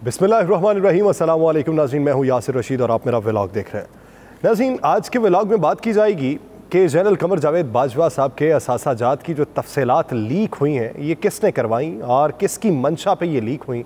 बिस्मिल्लाहिर्रहमानिर्रहीम। अस्सलाम वालेकुम नाज़रीन, मैं हूँ यासिर रशीद और आप मेरा व्लॉग देख रहे हैं। नाज़रीन, आज के व्लॉग में बात की जाएगी कि जनरल कमर जावेद बाजवा साहब के असासाजात की जो तफसीलात लीक हुई हैं, ये किसने करवाई और किसकी मंशा पे ये लीक हुई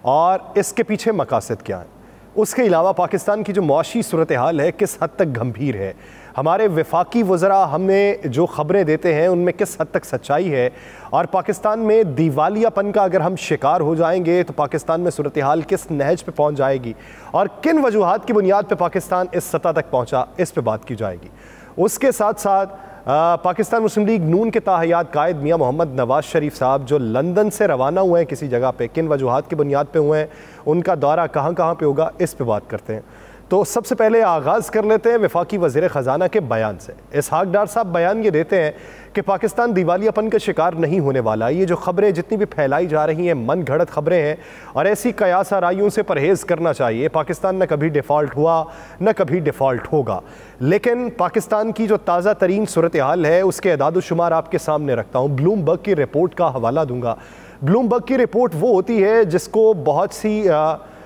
और इसके पीछे मकासद क्या हैं। उसके अलावा पाकिस्तान की जो मुआशी सूरत हाल है किस हद तक गंभीर है, हमारे वफाकी वज़रा हमें जो ख़बरें देते हैं उनमें किस हद तक सच्चाई है, और पाकिस्तान में दिवालियापन का अगर हम शिकार हो जाएंगे तो पाकिस्तान में सूरत हाल किस नहज पे पहुंच जाएगी और किन वजूहात की बुनियाद पे पाकिस्तान इस सतह तक पहुंचा, इस पे बात की जाएगी। उसके साथ साथ पाकिस्तान मुस्लिम लीग नून के ताहयात कायद मियाँ मोहम्मद नवाज शरीफ साहब जो लंदन से रवाना हुए हैं किसी जगह पे, किन वजूहात की बुनियाद पे हुए हैं, उनका दौरा कहाँ कहाँ पे होगा, इस पे बात करते हैं। तो सबसे पहले आगाज़ कर लेते हैं वफाकी वज़ीर ख़जाना के बयान से। इसहाक डार साहब बयान ये देते हैं कि पाकिस्तान दिवालियापन का शिकार नहीं होने वाला। ये जो ख़बरें जितनी भी फैलाई जा रही हैं मन घड़त ख़बरें हैं और ऐसी कयास आराइयों से परहेज़ करना चाहिए। पाकिस्तान न कभी डिफ़ॉल्ट हुआ न कभी डिफ़ॉल्ट होगा, लेकिन पाकिस्तान की जो ताज़ा तरीन सूरत हाल है उसके अदाद-ओ-शुमार आपके सामने रखता हूँ। ब्लूमबर्ग की रिपोर्ट का हवाला दूँगा। ब्लूमबर्ग की रिपोर्ट वो होती है जिसको बहुत सी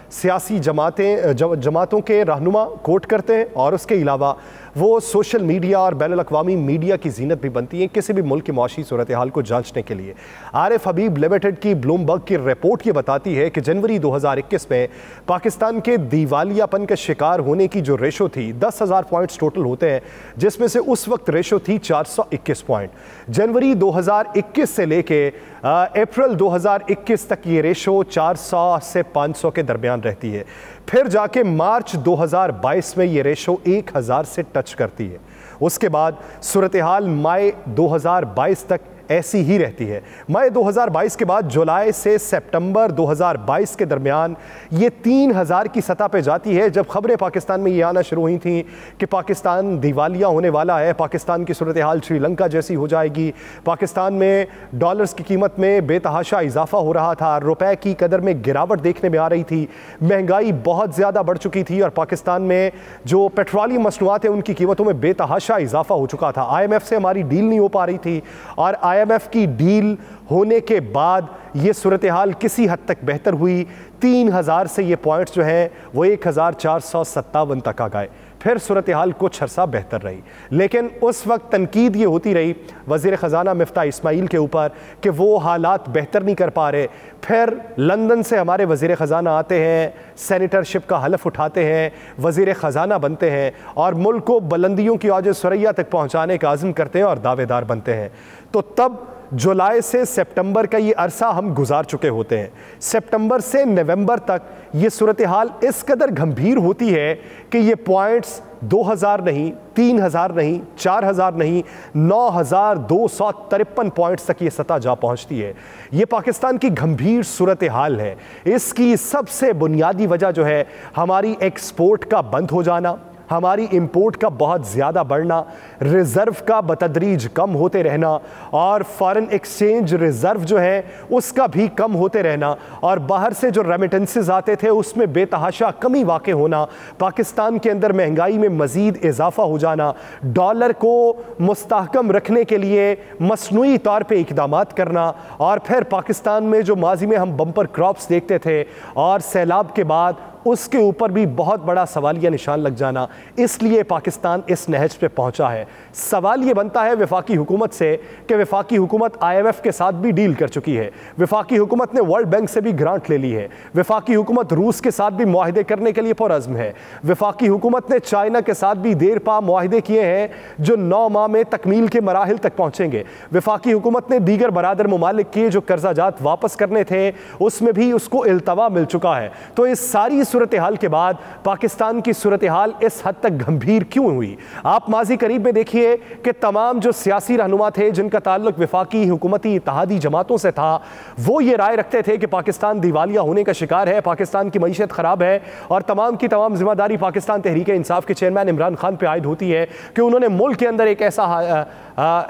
सियासी जमातों के रहनुमा कोट करते हैं और उसके अलावा वो सोशल मीडिया और बैनुल अक़वामी मीडिया की जीनत भी बनती है किसी भी मुल्क की मुआशी सूरत हाल को जांचने के लिए। आरिफ हबीब लिमिटेड की ब्लूमबर्ग की रिपोर्ट ये बताती है कि जनवरी 2021 में पाकिस्तान के दिवालियापन के शिकार होने की जो रेशो थी 10,000 पॉइंट्स टोटल होते हैं, जिसमें से उस वक्त रेशो थी 421 पॉइंट। जनवरी 2021 से लेके अप्रैल 2021 तक ये रेशो 400 से 500 के दरमियान रहती है। फिर जाके मार्च 2022 में ये रेशो 1000 से टच करती है। उसके बाद सूरत हाल मई 2022 तक ऐसी ही रहती है। मई 2022 के बाद जुलाई से सितंबर 2022 के दरमियान ये 3000 की सतह पे जाती है। जब खबरें पाकिस्तान में ये आना शुरू हुई थी कि पाकिस्तान दिवालिया होने वाला है, पाकिस्तान की सूरत हाल श्रीलंका जैसी हो जाएगी, पाकिस्तान में डॉलर्स की कीमत में बेतहाशा इजाफा हो रहा था, रुपए की कदर में गिरावट देखने में आ रही थी, महंगाई बहुत ज़्यादा बढ़ चुकी थी और पाकिस्तान में जो पेट्रोलियम मसनूआत है उनकी कीमतों में बेतहाशा इजाफा हो चुका था। IMF से हमारी डील नहीं हो पा रही थी और IMF की डील होने के बाद ये सूरत हाल किसी हद तक बेहतर हुई। 3000 से ये पॉइंट्स जो हैं वो 1457 तक आ गए। फिर सूरत हाल कुछ अर्सा बेहतर रही, लेकिन उस वक्त तनकीद ये होती रही वज़ीर ख़जाना मिफ्ता इस्माइल के ऊपर कि वो हालात बेहतर नहीं कर पा रहे। फिर लंदन से हमारे वज़ीर ख़जाना आते हैं, सेनेटरशिप का हलफ उठाते हैं, वज़ीर ख़जाना बनते हैं और मुल्क को बुलंदियों की औज सुरैया तक पहुँचाने का आज़म करते हैं और दावेदार बनते हैं। तो तब जुलाई से सितंबर का ये अरसा हम गुजार चुके होते हैं। सितंबर से नवंबर तक ये सूरत हाल इस कदर गंभीर होती है कि ये पॉइंट्स 2000 नहीं, 3000 नहीं, 4000 नहीं, 9253 पॉइंट्स तक ये सतह जा पहुंचती है। ये पाकिस्तान की गंभीर सूरत हाल है। इसकी सबसे बुनियादी वजह जो है हमारी एक्सपोर्ट का बंद हो जाना, हमारी इंपोर्ट का बहुत ज़्यादा बढ़ना, रिज़र्व का बतदरीज कम होते रहना और फॉरेन एक्सचेंज रिज़र्व जो है उसका भी कम होते रहना और बाहर से जो रेमिटेंसेस आते थे उसमें बेतहाशा कमी वाक़ होना, पाकिस्तान के अंदर महंगाई में मज़ीद इजाफा हो जाना, डॉलर को मुस्तहकम रखने के लिए मसनूई तौर पर इक़दामात करना और फिर पाकिस्तान में जो माजी में हम बम्पर क्रॉप्स देखते थे और सैलाब के बाद उसके ऊपर भी बहुत बड़ा सवालिया निशान लग जाना। इसलिए पाकिस्तान इस नहज पे पहुंचा है। सवाल ये बनता है वफाकी हुकूमत से कि वफाकी हुकूमत IMF के साथ भी डील कर चुकी है, वफाकी हुकूमत ने वर्ल्ड बैंक से भी ग्रांट ले ली है, वफाकी हुकूमत रूस के साथ भी मुआहदे करने के लिए पुरअज़्म है, वफाकी हुकूमत ने चाइना के साथ भी देर पा मुआहदे किए हैं जो 9 माह में तकमील के मराहिल तक पहुँचेंगे। वफाकी हुकूमत ने दीगर बरादर ममालिक के जो कर्जाजात वापस करने थे उसमें भी उसको इल्तवा मिल चुका है। तो इस सारी सूरत हाल के बाद पाकिस्तान की सूरत हाल इस हद तक गंभीर क्यों हुई? आप माजी करीब में देखिए कि तमाम जो सियासी रहनुमा थे जिनका ताल्लुक वफाकी हुकूमती इत्तेहादी जमातों से था, वो ये राय रखते थे कि पाकिस्तान दिवालिया होने का शिकार है, पाकिस्तान की मईशत ख़राब है और तमाम की तमाम जिम्मेदारी पाकिस्तान तहरीक इंसाफ के चेयरमैन इमरान खान पर आयद होती है कि उन्होंने मुल्क के अंदर एक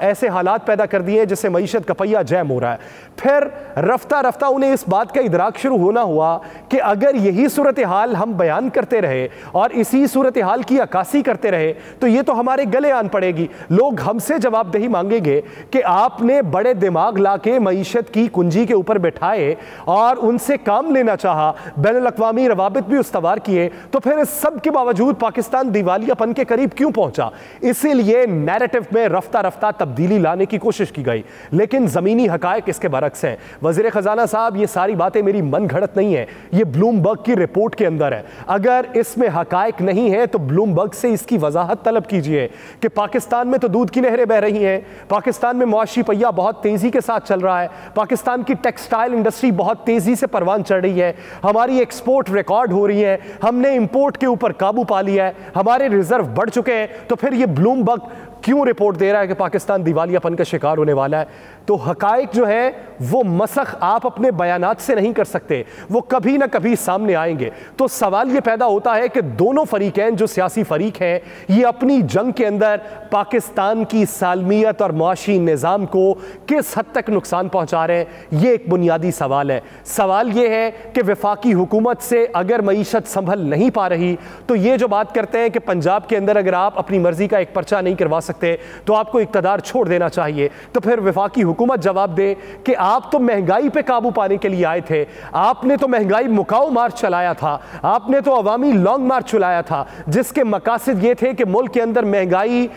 ऐसे हालात पैदा कर दिए जिससे मईशत का पहिया जैम हो रहा है। फिर रफ्ता रफ्ता उन्हें इस बात का इदराक शुरू होना हुआ कि अगर यही सूरत हाल हम बयान करते रहे और इसी सूरत हाल की अक्कासी करते रहे तो ये तो हमारे गले आन पड़ेगी। लोग हमसे जवाबदेही मांगेंगे कि आपने बड़े दिमाग लाके मईशत की कुंजी के ऊपर बैठाए और उनसे काम लेना चाहा, बैनुल-अक़वामी रवाबित भी उस्तवार किए, तो फिर इस सब के बावजूद पाकिस्तान दिवालियापन के करीब क्यों पहुंचा? इसीलिए नैरेटिव में रफ्ता रफ्ता तब्दीली लाने की कोशिश की गई, लेकिन ज़मीनी हकायक इसके बरक्स हैं। वज़ीर ख़ज़ाना साहब, ये सारी बातें मेरी मन घड़त नहीं है, ये ब्लूमबर्ग की रिपोर्ट के अंदर है। अगर इसमें हकायक नहीं है तो ब्लूमबर्ग से इसकी वजाहत तलब कीजिए कि पाकिस्तान में तो दूध की नहरें बह रही हैं, पाकिस्तान में मुआशी पहिया बहुत तेज़ी के साथ चल रहा है, पाकिस्तान की टेक्सटाइल इंडस्ट्री बहुत तेज़ी से परवान चढ़ रही है, हमारी एक्सपोर्ट रिकॉर्ड हो रही है, हमने इंपोर्ट के ऊपर काबू पा लिया है, हमारे रिजर्व बढ़ चुके हैं, तो फिर ये ब्लूमबर्ग क्यों रिपोर्ट दे रहा है कि पाकिस्तान दिवालियापन का शिकार होने वाला है? तो हकायक जो है वो मसख आप अपने बयानात से नहीं कर सकते, वो कभी ना कभी सामने आएंगे। तो सवाल ये पैदा होता है कि दोनों फरीकैन जो सियासी फरीक हैं ये अपनी जंग के अंदर पाकिस्तान की सालमियत और मुआशी निज़ाम को किस हद तक नुकसान पहुंचा रहे हैं, ये एक बुनियादी सवाल है। सवाल ये है कि वफाकी हुकूमत से अगर मईशत संभल नहीं पा रही तो ये जो बात करते हैं कि पंजाब के अंदर अगर आप अपनी मर्जी का एक पर्चा नहीं करवा सकते तो आपको इक़्तिदार छोड़ देना चाहिए, तो फिर वफाकी हुकूमत जवाब दे कि आप तो महंगाई पे काबू पाने के लिए आए थे, आपने तो महंगाई मुकाऊ मार्च चलाया था, आपने तो अवामी लॉन्ग मार्च चलाया था जिसके मकासद ये थे कि मुल्क के अंदर महंगाई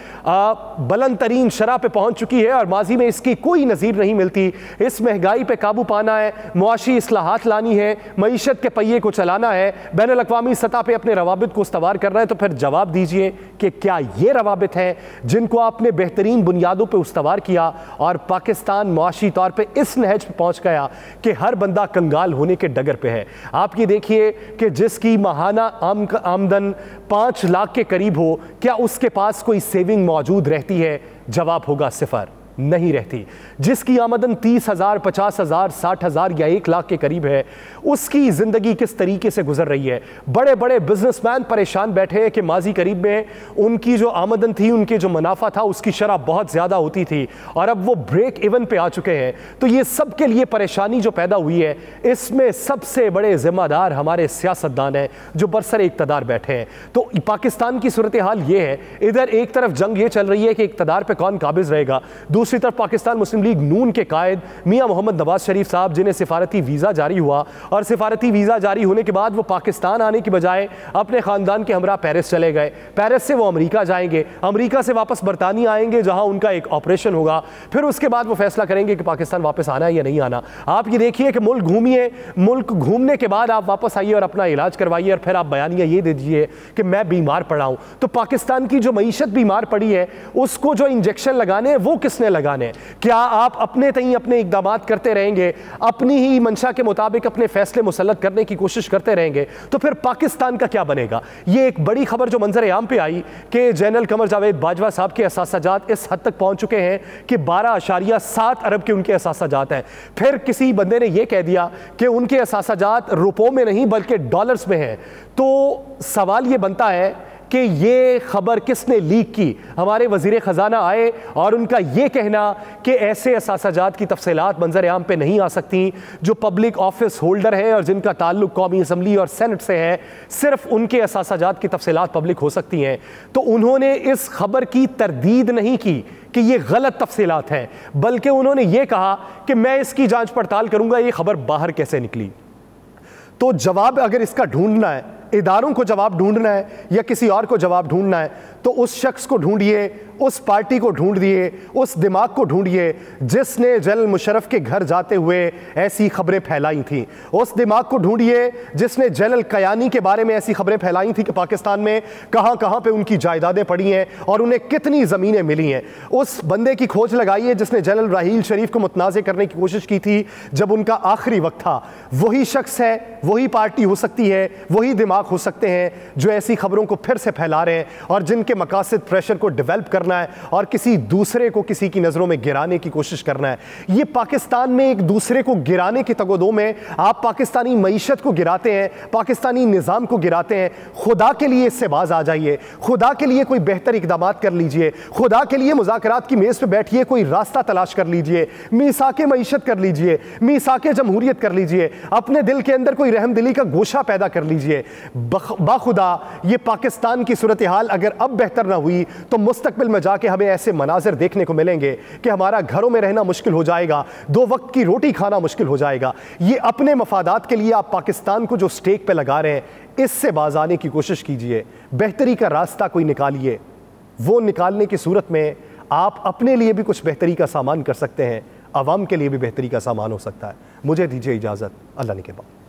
बुलंद तरीन शरह पे पहुंच चुकी है और माजी में इसकी कोई नज़ीर नहीं मिलती। इस महंगाई पे काबू पाना है, मुआशी इस्लाहात लानी है, मईशत के पहिए को चलाना है, बैनुल-अक़वामी सतह पे अपने रवाबित को उस्तवार करना है, तो फिर जवाब दीजिए कि क्या ये रवाबित हैं जिनको आपने बेहतरीन बुनियादों पे उस्तवार किया और पाकिस्तान मुआशी तौर पे इस नहज पे पहुंच गया कि हर बंदा कंगाल होने के डगर पे है। आप ये देखिए कि जिसकी माहाना आमदन 5 लाख के करीब हो, क्या उसके पास कोई सेविंग मौजूद रहती है? जवाब होगा सिफर, नहीं रहती। जिसकी आमदन 30,000, 50,000, 60,000 या 1 लाख के करीब है, उसकी ज़िंदगी किस तरीके से गुजर रही है? बड़े बड़े बिजनेसमैन परेशान बैठे हैं कि माजी करीब में उनकी जो आमदन थी, उनके जो मुनाफा था, उसकी शरह बहुत ज़्यादा होती थी और अब वो ब्रेक इवन पे आ चुके हैं। तो ये सब के लिए परेशानी जो पैदा हुई है, इसमें सबसे बड़े ज़िम्मेदार हमारे सियासतदान हैं जो बरसर इक़्तिदार बैठे हैं। तो पाकिस्तान की सूरत हाल ये है, इधर एक तरफ जंग ये चल रही है कि इक़्तिदार पे कौन काबिज़ रहेगा, दूसरी तरफ पाकिस्तान मुस्लिम लीग नून के कायद मियां मोहम्मद नवाज शरीफ साहब, जिन्हें सिफारती वीज़ा जारी हुआ और सिफारती वीज़ा जारी होने के बाद वो पाकिस्तान आने की बजाय अपने ख़ानदान के हमरा पेरिस चले गए। पेरिस से वो अमेरिका जाएंगे, अमेरिका से वापस बरतानिया आएंगे जहां उनका एक ऑपरेशन होगा, फिर उसके बाद वो फैसला करेंगे कि पाकिस्तान वापस आना है या नहीं आना। आप ये देखिए कि मुल्क घूमिए, मुल्क घूमने के बाद आप वापस आइए और अपना इलाज करवाइए और फिर आप बयानिया ये दे दीजिए कि मैं बीमार पड़ा हूँ। तो पाकिस्तान की जो मईशत बीमार पड़ी है, उसको जो इंजेक्शन लगाने हैं वो किसने लगाने? क्या आप अपने तई अपने इक़दामात करते रहेंगे, अपनी ही मंशा के मुताबिक अपने फैसले मुसल्लत करने की कोशिश करते रहेंगे, तो फिर पाकिस्तान का क्या बनेगा? ये एक बड़ी खबर जो मंजर आम पे आई कि जनरल कमर जावेद बाजवा साहब के असासाजात इस हद तक पहुंच चुके हैं कि 12.7 अरब के उनके असासाजात हैं। फिर किसी बंदे ने यह कह दिया कि उनके असासाजात रुपयों में नहीं बल्कि डॉलर्स में हैं। तो सवाल ये बनता है कि ये खबर किसने लीक की? हमारे वज़ीर ख़ज़ाना आए और उनका ये कहना कि ऐसे असासाजात की तफसीलात मंजर आम पे नहीं आ सकती, जो पब्लिक ऑफिस होल्डर हैं और जिनका ताल्लुक कौमी असम्बली और सेनेट से है, सिर्फ उनके असासाजात की तफसीलात पब्लिक हो सकती हैं। तो उन्होंने इस खबर की तरदीद नहीं की कि ये गलत तफसीलात हैं, बल्कि उन्होंने ये कहा कि मैं इसकी जाँच पड़ताल करूँगा ये खबर बाहर कैसे निकली। तो जवाब अगर इसका ढूंढना है, इदारों को जवाब ढूंढना है या किसी और को जवाब ढूंढना है, तो उस शख्स को ढूंढिए, उस पार्टी को ढूंढिए, उस दिमाग को ढूंढिए जिसने जनरल मुशर्रफ के घर जाते हुए ऐसी खबरें फैलाई थी। उस दिमाग को ढूंढिए जिसने जनरल कयानी के बारे में ऐसी खबरें फैलाई थी कि पाकिस्तान में कहां कहां पे उनकी जायदादें पड़ी हैं और उन्हें कितनी ज़मीनें मिली हैं। उस बंदे की खोज लगाइए जिसने जनरल राहील शरीफ को मुतनाज़ करने की कोशिश की थी जब उनका आखिरी वक्त था। वही शख्स है, वही पार्टी हो सकती है, वही दिमाग दिमाग हो सकते हैं जो ऐसी खबरों को फिर से फैला रहे हैं और जिनके मकासद प्रेशर को डेवलप करना है और किसी दूसरे को किसी की नज़रों में गिराने की कोशिश करना है। ये पाकिस्तान में एक दूसरे को गिराने की तगोदो में आप पाकिस्तानी मईशत को गिराते हैं, पाकिस्तानी निज़ाम को गिराते हैं। खुदा के लिए इससे बाज आ जाइए, खुदा के लिए कोई बेहतर इकदाम कर लीजिए, खुदा के लिए मुज़ाकरात की मेज़ पर बैठिए, कोई रास्ता तलाश कर लीजिए, मीसाके मईशत कर लीजिए, मीसाके जमहूरियत कर लीजिए, अपने दिल के अंदर कोई रहमदिली का गोशा पैदा कर लीजिए। बाखुदा ये पाकिस्तान की सूरत हाल अगर अब बेहतर ना हुई तो मुस्तकबिल में जाके हमें ऐसे मनाजिर देखने को मिलेंगे कि हमारा घरों में रहना मुश्किल हो जाएगा, 2 वक्त की रोटी खाना मुश्किल हो जाएगा। ये अपने मफादात के लिए आप पाकिस्तान को जो स्टेक पे लगा रहे हैं, इससे बाज आने की कोशिश कीजिए, बेहतरी का रास्ता कोई निकालिए। वो निकालने की सूरत में आप अपने लिए भी कुछ बेहतरी का सामान कर सकते हैं, अवाम के लिए भी बेहतरी का सामान हो सकता है। मुझे दीजिए इजाज़त, अल्लाह ने के बाद।